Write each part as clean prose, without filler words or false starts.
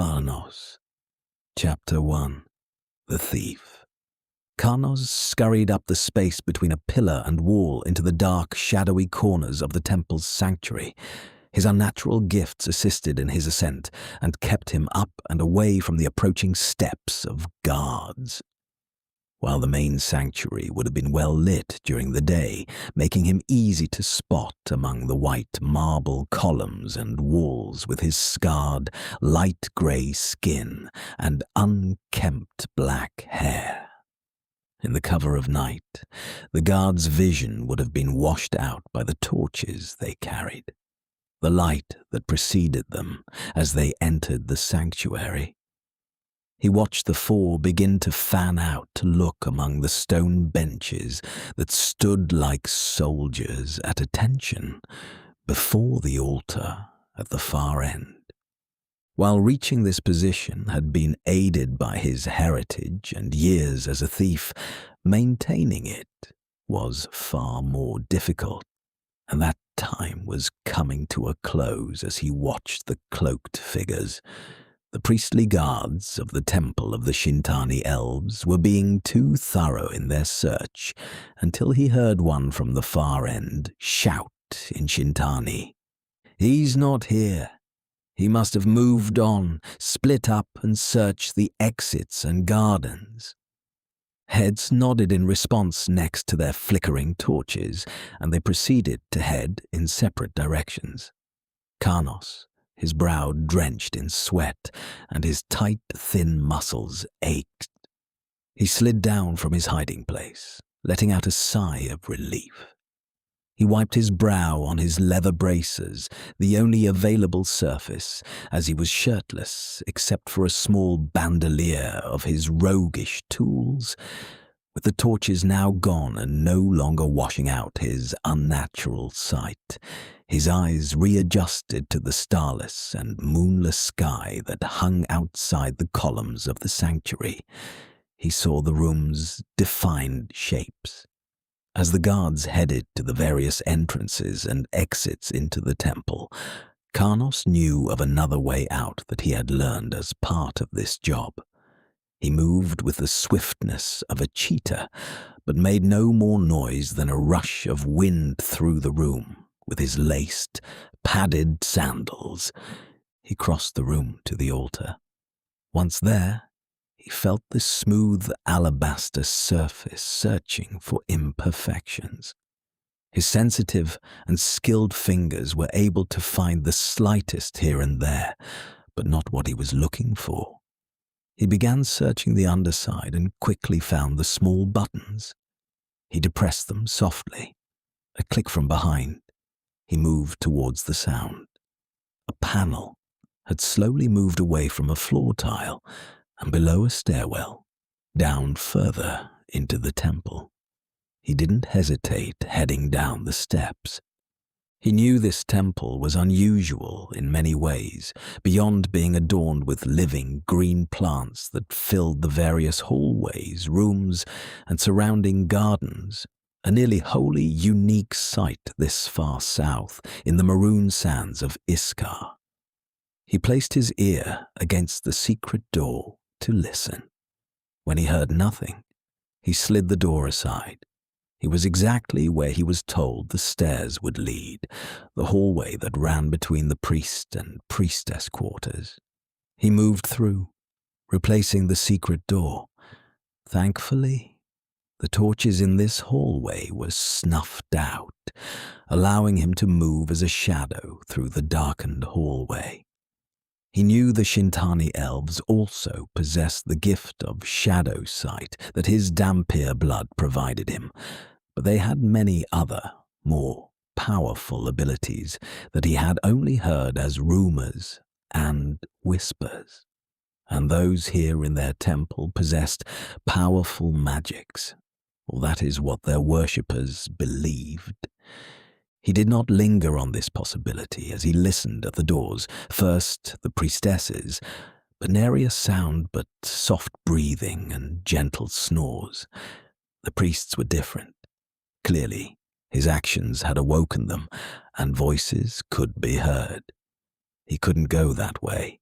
Karnos Chapter 1 The Thief. Karnos scurried up the space between a pillar and wall into the dark, shadowy corners of the temple's sanctuary. His unnatural gifts assisted in his ascent and kept him up and away from the approaching steps of guards. While the main sanctuary would have been well lit during the day, making him easy to spot among the white marble columns and walls with his scarred, light grey skin and unkempt black hair. In the cover of night, the guards' vision would have been washed out by the torches they carried, the light that preceded them as they entered the sanctuary. He watched the four begin to fan out to look among the stone benches that stood like soldiers at attention before the altar at the far end. While reaching this position had been aided by his heritage and years as a thief, maintaining it was far more difficult, and that time was coming to a close as he watched the cloaked figures. The priestly guards of the temple of the Shintani Aelves were being too thorough in their search until he heard one from the far end shout in Shintani, "He's not here. He must have moved on, split up and searched the exits and gardens." Heads nodded in response next to their flickering torches, and they proceeded to head in separate directions. Karnos, his brow drenched in sweat, and his tight, thin muscles ached. He slid down from his hiding place, letting out a sigh of relief. He wiped his brow on his leather bracers, the only available surface, as he was shirtless except for a small bandolier of his roguish tools. With the torches now gone and no longer washing out his unnatural sight, his eyes readjusted to the starless and moonless sky that hung outside the columns of the sanctuary. He saw the room's defined shapes. As the guards headed to the various entrances and exits into the temple, Karnos knew of another way out that he had learned as part of this job. He moved with the swiftness of a cheetah, but made no more noise than a rush of wind through the room with his laced, padded sandals. He crossed the room to the altar. Once there, he felt the smooth alabaster surface searching for imperfections. His sensitive and skilled fingers were able to find the slightest here and there, but not what he was looking for. He began searching the underside and quickly found the small buttons. He depressed them softly. A click from behind. He moved towards the sound. A panel had slowly moved away from a floor tile and below a stairwell, down further into the temple. He didn't hesitate heading down the steps. He knew this temple was unusual in many ways, beyond being adorned with living green plants that filled the various hallways, rooms, and surrounding gardens, a nearly wholly unique sight this far south in the maroon sands of Iskar. He placed his ear against the secret door to listen. When he heard nothing, he slid the door aside. He was exactly where he was told the stairs would lead, the hallway that ran between the priest and priestess quarters. He moved through, replacing the secret door. Thankfully, the torches in this hallway were snuffed out, allowing him to move as a shadow through the darkened hallway. He knew the Shintani Aelves also possessed the gift of shadow sight that his Dhampir blood provided him, but they had many other, more powerful abilities that he had only heard as rumors and whispers. And those here in their temple possessed powerful magics, or that is what their worshippers believed. He did not linger on this possibility as he listened at the doors, first the priestesses, but nary a sound but soft breathing and gentle snores. The priests were different. Clearly, his actions had awoken them, and voices could be heard. He couldn't go that way.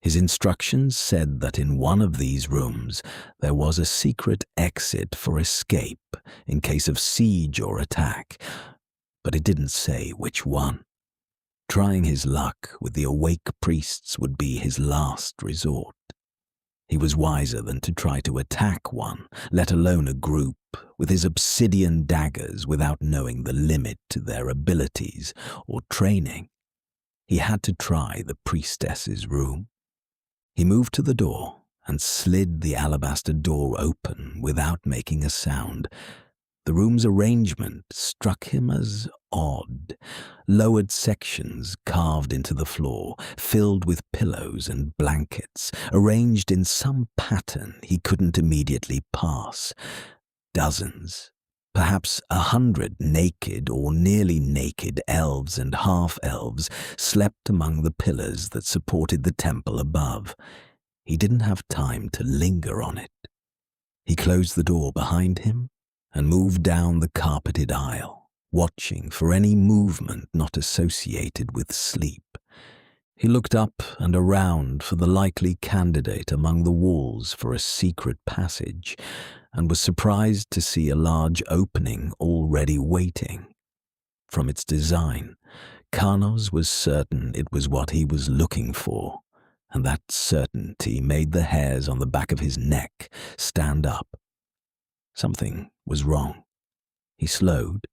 His instructions said that in one of these rooms there was a secret exit for escape in case of siege or attack, but it didn't say which one. Trying his luck with the awake priests would be his last resort. He was wiser than to try to attack one, let alone a group, with his obsidian daggers without knowing the limit to their abilities or training. He had to try the priestess's room. He moved to the door and slid the alabaster door open without making a sound. The room's arrangement struck him as odd. Lowered sections carved into the floor, filled with pillows and blankets, arranged in some pattern he couldn't immediately pass. Dozens, perhaps 100 naked or nearly naked elves and half-elves slept among the pillars that supported the temple above. He didn't have time to linger on it. He closed the door behind him and moved down the carpeted aisle, watching for any movement not associated with sleep. He looked up and around for the likely candidate among the walls for a secret passage, and was surprised to see a large opening already waiting. From its design, Karnos was certain it was what he was looking for, and that certainty made the hairs on the back of his neck stand up. Something was wrong. He slowed,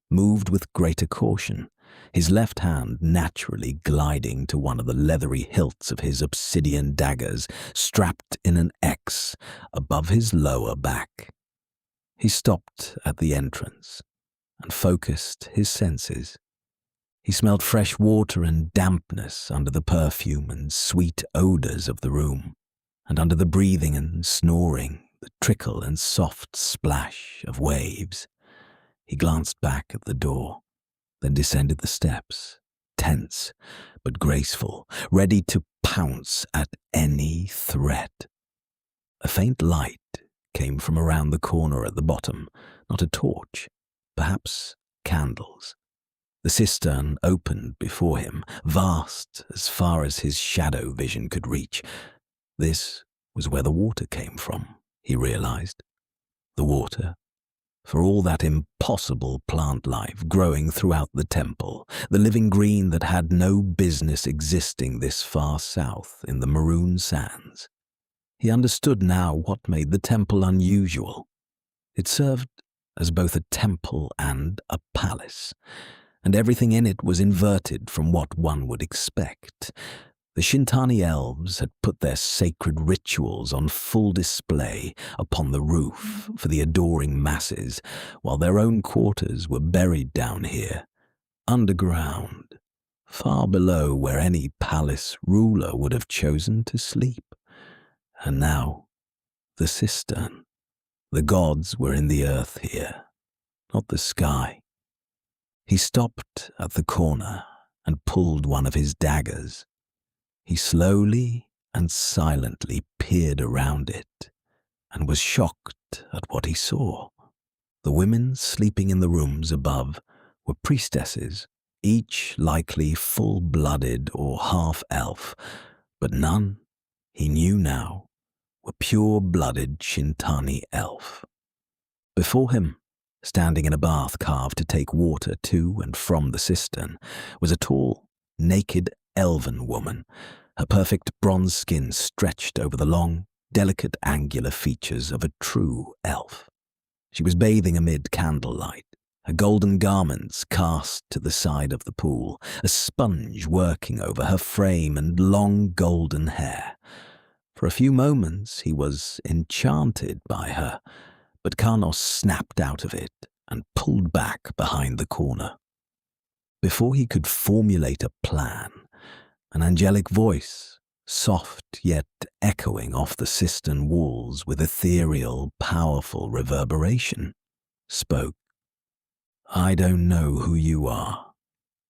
moved with greater caution, his left hand naturally gliding to one of the leathery hilts of his obsidian daggers, strapped in an X above his lower back. He stopped at the entrance and focused his senses. He smelled fresh water and dampness under the perfume and sweet odors of the room, and under the breathing and snoring, the trickle and soft splash of waves. He glanced back at the door, then descended the steps, tense but graceful, ready to pounce at any threat. A faint light came from around the corner at the bottom, not a torch, perhaps candles. The cistern opened before him, vast as far as his shadow vision could reach. This was where the water came from, he realized. The water, for all that impossible plant life growing throughout the temple, the living green that had no business existing this far south in the maroon sands. He understood now what made the temple unusual. It served as both a temple and a palace, and everything in it was inverted from what one would expect. The Shintani Aelves had put their sacred rituals on full display upon the roof for the adoring masses, while their own quarters were buried down here, underground, far below where any palace ruler would have chosen to sleep. And now, the cistern. The gods were in the earth here, not the sky. He stopped at the corner and pulled one of his daggers. He slowly and silently peered around it and was shocked at what he saw. The women sleeping in the rooms above were priestesses, each likely full-blooded or half-elf, but none, he knew now, were pure-blooded Shintani elf. Before him, standing in a bath carved to take water to and from the cistern, was a tall, naked elven woman, her perfect bronze skin stretched over the long, delicate angular features of a true elf. She was bathing amid candlelight, her golden garments cast to the side of the pool, a sponge working over her frame and long golden hair. For a few moments he was enchanted by her, but Karnos snapped out of it and pulled back behind the corner. Before he could formulate a plan, an angelic voice, soft yet echoing off the cistern walls with ethereal, powerful reverberation, spoke. "I don't know who you are,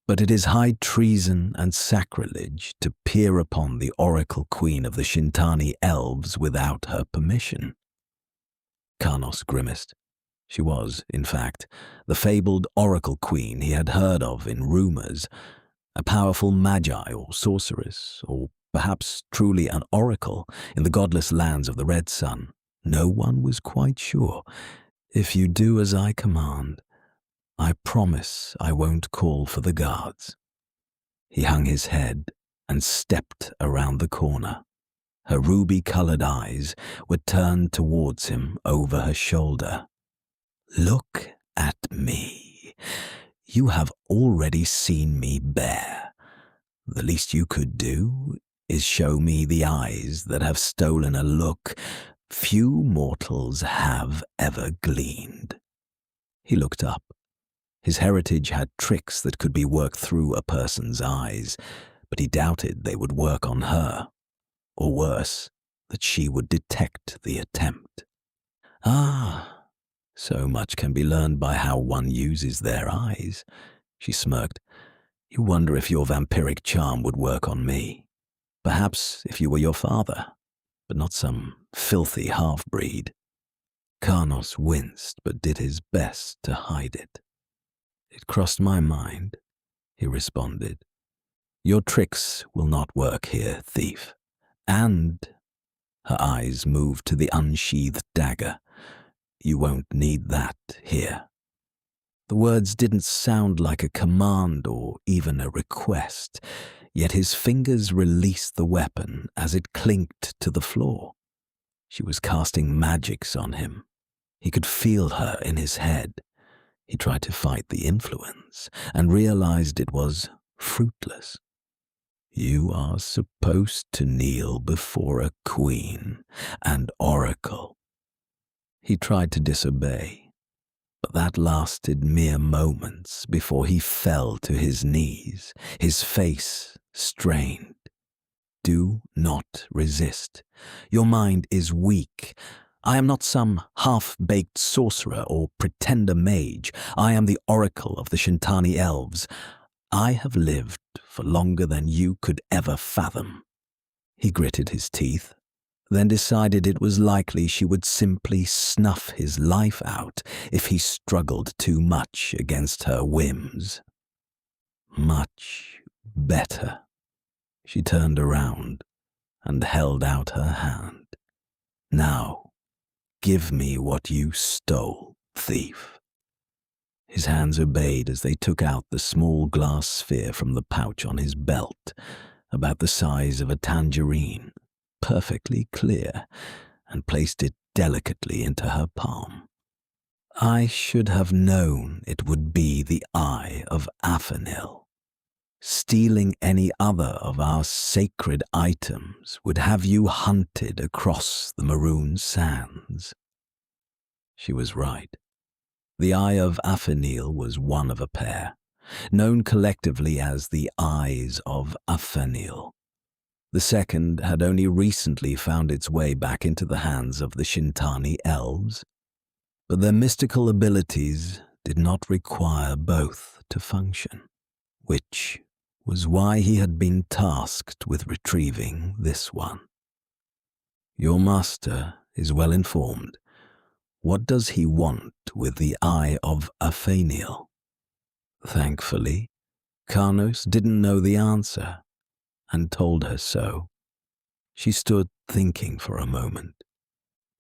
but it is high treason and sacrilege to peer upon the oracle queen of the Shintani Aelves without her permission." Karnos grimaced. She was, in fact, the fabled oracle queen he had heard of in rumors, a powerful magi or sorceress, or Perhaps truly an oracle in the godless lands of the Red Sun. No one was quite sure. If you do as I command, I promise I won't call for the guards. He hung his head and stepped around the corner. Her ruby-colored eyes were turned towards him over her shoulder. Look at me. You have already seen me bare. The least you could do is show me the eyes that have stolen a look few mortals have ever gleaned. He looked up. His heritage had tricks that could be worked through a person's eyes, but he doubted they would work on her, or worse, that she would detect the attempt. Ah, so much can be learned by how one uses their eyes, she smirked. You wonder if your vampiric charm would work on me. Perhaps if you were your father, but not some filthy half-breed. Karnos winced, but did his best to hide it. It crossed my mind, he responded. Your tricks will not work here, thief. And, her eyes moved to the unsheathed dagger, you won't need that here. The words didn't sound like a command or even a request, yet his fingers released the weapon as it clinked to the floor. She was casting magics on him. He could feel her in his head. He tried to fight the influence and realized it was fruitless. You are supposed to kneel before a queen and oracle. He tried to disobey, but that lasted mere moments before he fell to his knees, his face strained. Do not resist. Your mind is weak. I am not some half-baked sorcerer or pretender mage. I am the oracle of the Shintani Aelves. I have lived for longer than you could ever fathom. He gritted his teeth, then decided it was likely she would simply snuff his life out if he struggled too much against her whims. Much better. She turned around and held out her hand. Now, give me what you stole, thief. His hands obeyed as they took out the small glass sphere from the pouch on his belt, about the size of a tangerine, perfectly clear, and placed it delicately into her palm. I should have known it would be the eye of Afanil. Stealing any other of our sacred items would have you hunted across the maroon sands. She was right. The Eye of Afanil was one of a pair, known collectively as the Eyes of Afanil. The second had only recently found its way back into the hands of the Shintani Aelves, but their mystical abilities did not require both to function, which was why he had been tasked with retrieving this one. Your master is well informed. What does he want with the Eye of Afanil? Thankfully, Karnos didn't know the answer, and told her so. She stood thinking for a moment.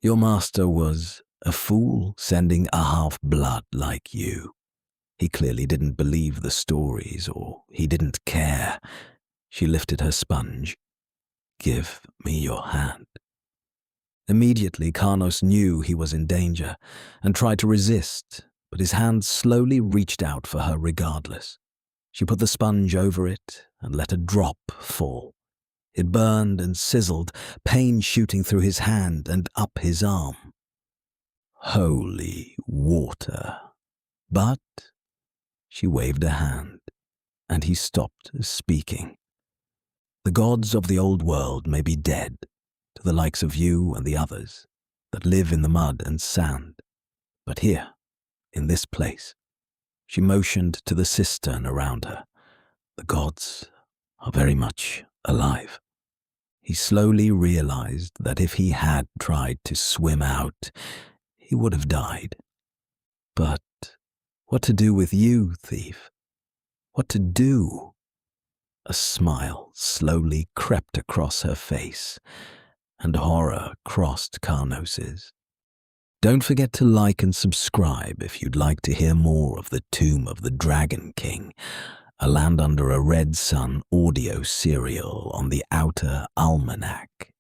Your master was a fool sending a half-blood like you. He clearly didn't believe the stories, or he didn't care. She lifted her sponge. Give me your hand. Immediately, Karnos knew he was in danger and tried to resist, but his hand slowly reached out for her regardless. She put the sponge over it and let a drop fall. It burned and sizzled, pain shooting through his hand and up his arm. Holy water. But she waved a hand, and he stopped speaking. The gods of the old world may be dead, to the likes of you and the others that live in the mud and sand. But here, in this place, she motioned to the cistern around her. The gods are very much alive. He slowly realized that if he had tried to swim out, he would have died. But what to do with you, thief? What to do? A smile slowly crept across her face, and horror crossed Karnos's. Don't forget to like and subscribe if you'd like to hear more of the Tomb of the Dragon King, a Land Under a Red Sun audio serial on the Outer Almanac.